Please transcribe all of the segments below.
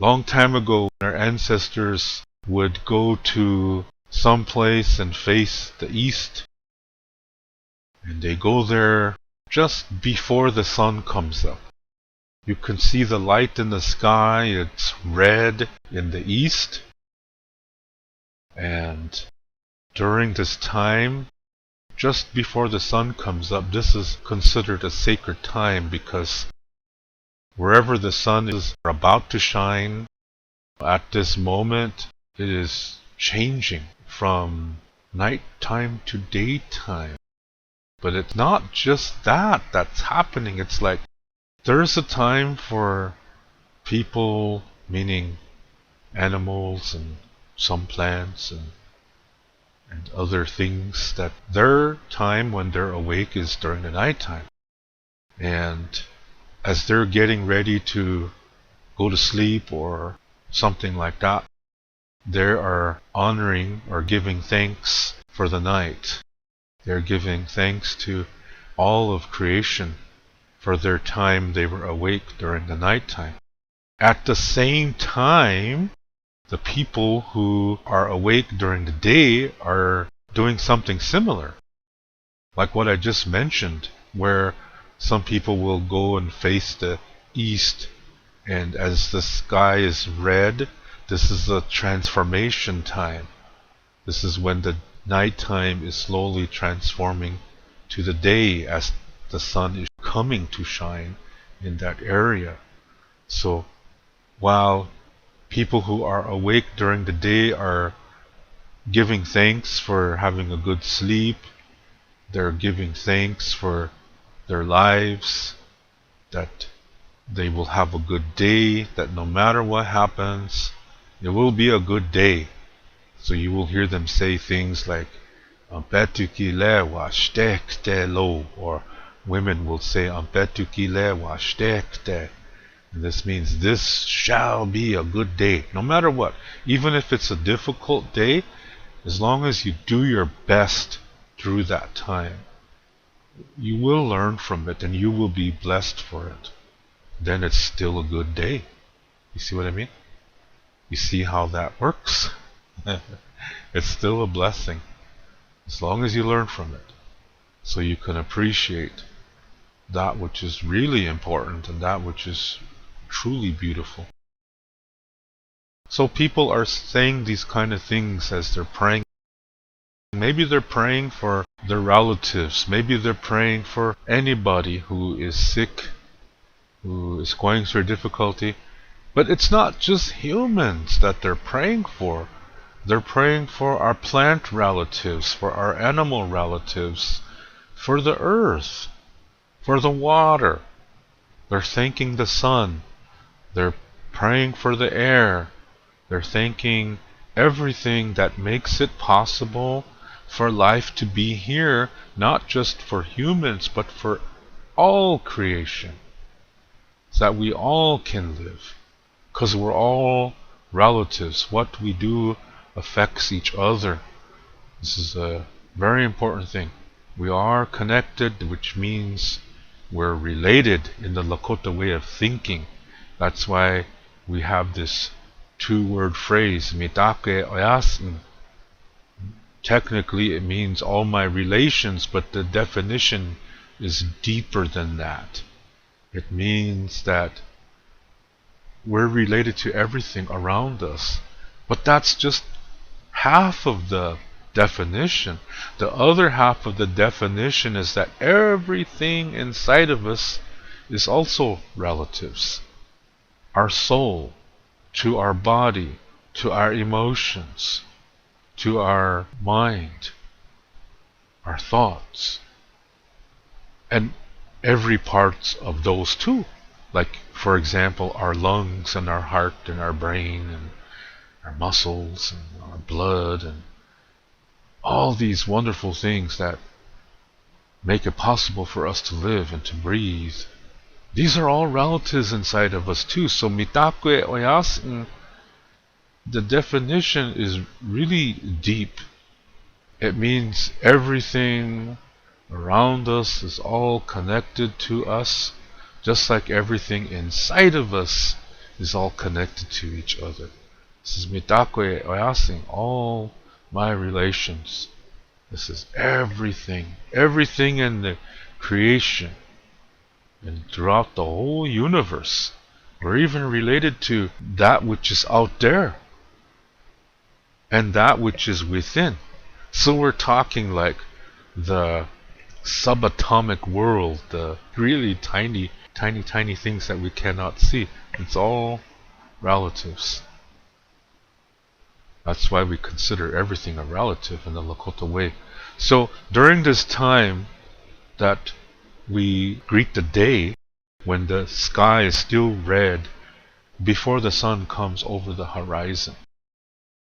Long time ago, our ancestors would go to some place and face the east, and they go there just before the sun comes up. You can see the light in the sky, it's red in the east, and during this time, just before the sun comes up, this is considered a sacred time because wherever the sun is about to shine, at this moment, it is changing from nighttime to daytime. But it's not just that's happening. It's like there's a time for people, meaning animals and some plants and other things, that their time when they're awake is during the nighttime. And as they're getting ready to go to sleep or something like that, they are honoring or giving thanks for the night. They're giving thanks to all of creation for their time they were awake during the nighttime. At the same time, the people who are awake during the day are doing something similar. Like what I just mentioned, where some people will go and face the east, and as the sky is red, this is a transformation time. This is when the nighttime is slowly transforming to the day as the sun is coming to shine in that area. So while people who are awake during the day are giving thanks for having a good sleep, they're giving thanks for their lives, that they will have a good day, that no matter what happens, it will be a good day. So you will hear them say things like Ampetukilewa shtekte lo, or women will say Ampetukilewa shtekte. And this means this shall be a good day, no matter what. Even if it's a difficult day, as long as you do your best through that time, you will learn from it and you will be blessed for it. Then it's still a good day. You see what I mean? You see how that works? It's still a blessing, as long as you learn from it, so you can appreciate that which is really important and that which is truly beautiful. So people are saying these kind of things as they're praying. Maybe they're praying for their relatives. Maybe they're praying for anybody who is sick, who is going through difficulty. But it's not just humans that they're praying for. They're praying for our plant relatives, for our animal relatives, for the earth, for the water. They're thanking the sun. They're praying for the air. They're thanking everything that makes it possible for life to be here, not just for humans, but for all creation, so that we all can live. Because we're all relatives. What we do affects each other. This is a very important thing. We are connected, which means we're related in the Lakota way of thinking. That's why we have this two-word phrase, mitake oyasin. Technically it means all my relations, but the definition is deeper than that. It means that we're related to everything around us. But that's just half of the definition. The other half of the definition is that everything inside of us is also relatives. Our soul, to our body, to our emotions, to our mind, our thoughts, and every part of those too. Like, for example, our lungs and our heart and our brain and our muscles and our blood and all these wonderful things that make it possible for us to live and to breathe. These are all relatives inside of us too. So mitakwe oyasin, the definition is really deep. It means everything around us is all connected to us, just like everything inside of us is all connected to each other. This is Mitakoe Oyasing, all my relations. This is everything. Everything in the creation and throughout the whole universe. We're even related to that which is out there and that which is within. So we're talking like the subatomic world, the really tiny things that we cannot see. It's all relatives. That's why we consider everything a relative in the Lakota way. So during this time that we greet the day, when the sky is still red before the sun comes over the horizon,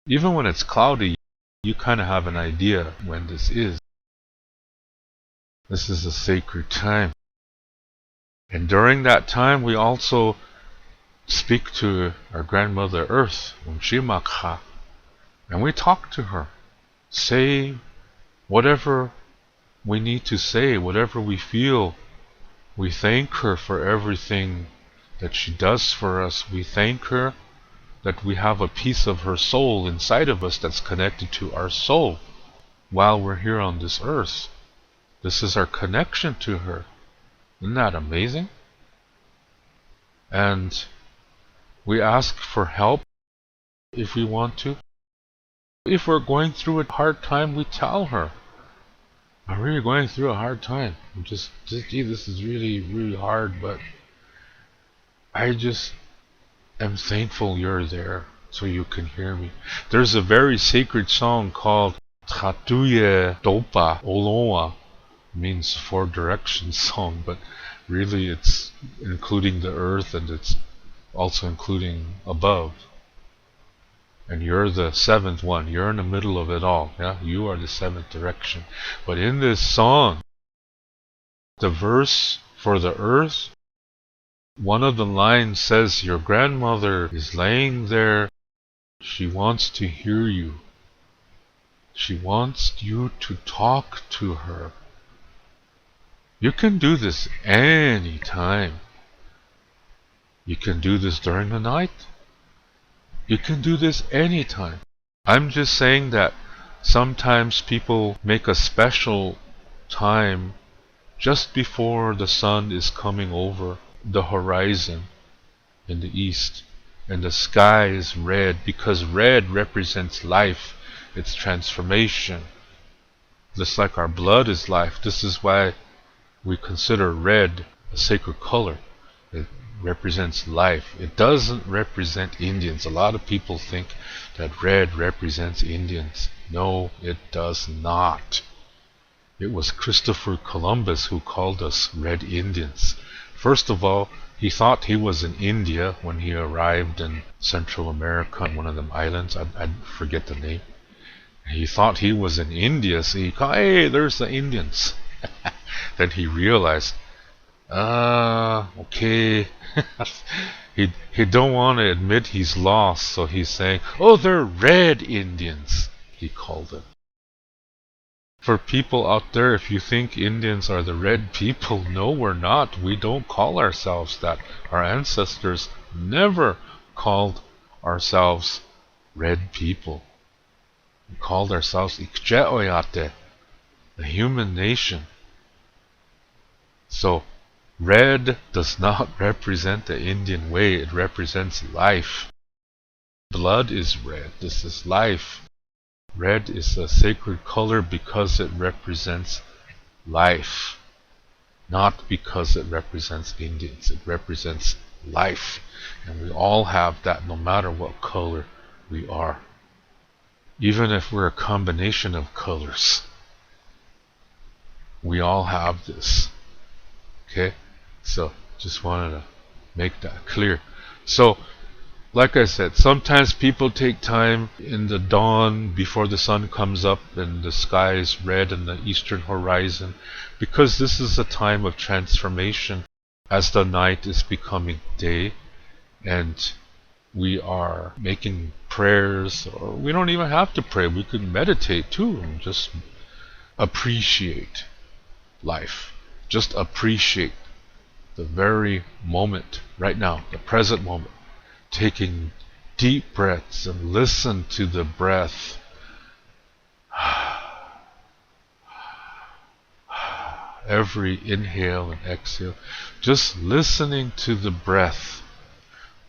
even when it's cloudy, you kind of have an idea when this is. This is a sacred time. And during that time, we also speak to our grandmother Earth, Umshimakha, and we talk to her. Say whatever we need to say, whatever we feel. We thank her for everything that she does for us. We thank her that we have a piece of her soul inside of us that's connected to our soul while we're here on this earth. This is our connection to her. Isn't that amazing? And we ask for help if we want to. If we're going through a hard time, we tell her, I'm really going through a hard time. Gee, this is really hard, but I just am thankful you're there so you can hear me. There's a very sacred song called Tratuye Dopa Oloa, means four directions song, but really it's including the earth and it's also including above. And you're the seventh one. You're in the middle of it all. Yeah, you are the seventh direction. But in this song, the verse for the earth, one of the lines says, your grandmother is laying there. She wants to hear you. She wants you to talk to her. You can do this anytime. You can do this during the night. You can do this anytime. I'm just saying that sometimes people make a special time just before the sun is coming over the horizon in the east and the sky is red, because red represents life, it's transformation. Just like our blood is life, this is why we consider red a sacred color. It represents life. It doesn't represent Indians. A lot of people think that red represents Indians. No, it does not. It was Christopher Columbus who called us Red Indians. First of all, he thought he was in India when he arrived in Central America on one of them islands. I forget the name. He thought he was in India, so he called, hey, there's the Indians. Then he realized, okay. he don't want to admit he's lost, so he's saying, oh, they're Red Indians, he called them. For people out there, if you think Indians are the red people, no, we're not. We don't call ourselves that. Our ancestors never called ourselves red people. We called ourselves Ikjeoyate, the human nation. So, red does not represent the Indian way. It represents life. Blood is red. This is life. Red is a sacred color because it represents life, not because it represents Indians. It represents life. And we all have that no matter what color we are. Even if we're a combination of colors, we all have this. Okay? So, just wanted to make that clear. So, like I said, sometimes people take time in the dawn before the sun comes up and the sky is red in the eastern horizon, because this is a time of transformation as the night is becoming day, and we are making prayers, or we don't even have to pray, we can meditate too and just appreciate life. Just appreciate the very moment, right now, the present moment. taking deep breaths and listen to the breath. Every inhale and exhale, just listening to the breath.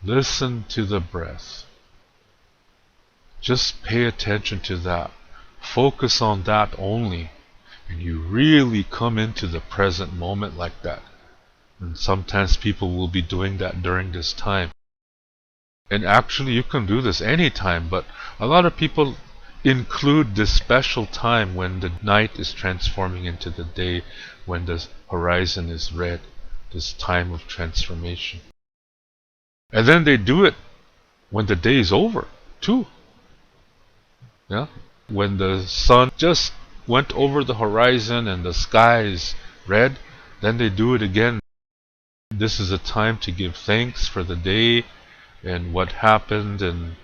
Listen to the breath. Just pay attention to that. Focus on that only. And you really come into the present moment like that. And sometimes people will be doing that during this time. And actually you can do this anytime, but a lot of people include this special time when the night is transforming into the day, when the horizon is red, this time of transformation. And then they do it when the day is over, too. Yeah? When the sun just went over the horizon and the sky is red, then they do it again. This is a time to give thanks for the day and what happened and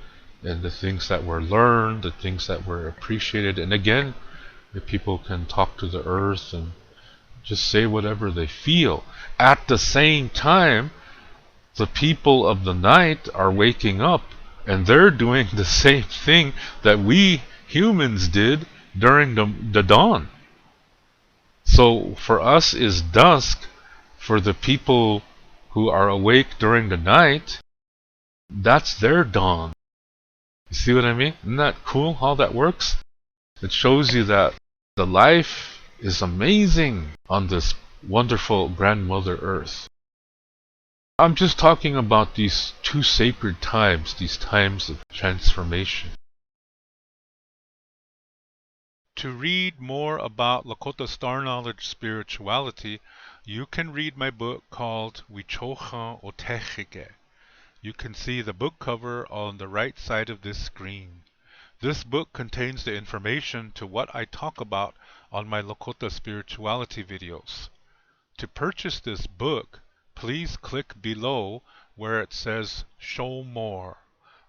the things that were learned, the things that were appreciated. And again, the people can talk to the earth and just say whatever they feel. At the same time, the people of the night are waking up and they're doing the same thing that we humans did during the dawn. So for us is dusk. For the people who are awake during the night, that's their dawn. You see what I mean? Isn't that cool how that works? It shows you that the life is amazing on this wonderful grandmother earth. I'm just talking about these two sacred times, these times of transformation. To read more about Lakota Star Knowledge spirituality, you can read my book called Wichocha Otechike. You can see the book cover on the right side of this screen. This book contains the information to what I talk about on my Lakota spirituality videos. To purchase this book, please click below where it says Show More.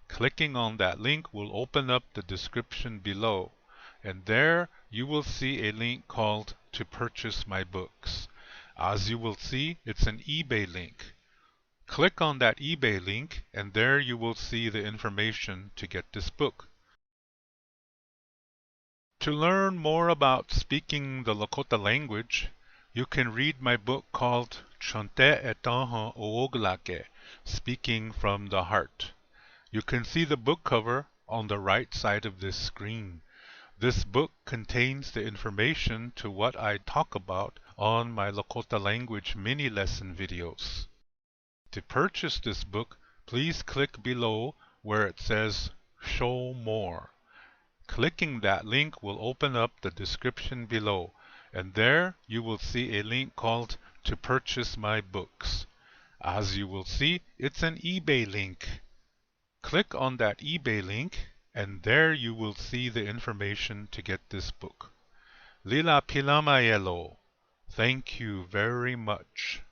Clicking on that link will open up the description below, and there you will see a link called To Purchase My Books. As you will see, it's an eBay link. Click on that eBay link, and there you will see the information to get this book. To learn more about speaking the Lakota language, you can read my book called Chante Etaha Ooglake, Speaking from the Heart. You can see the book cover on the right side of this screen. This book contains the information to what I talk about on my Lakota language mini lesson videos. To purchase this book, please click below where it says Show More. Clicking that link will open up the description below, and there you will see a link called To Purchase My Books. As you will see, it's an eBay link. Click on that eBay link, and there you will see the information to get this book. Lila Pilamayelo. Thank you very much.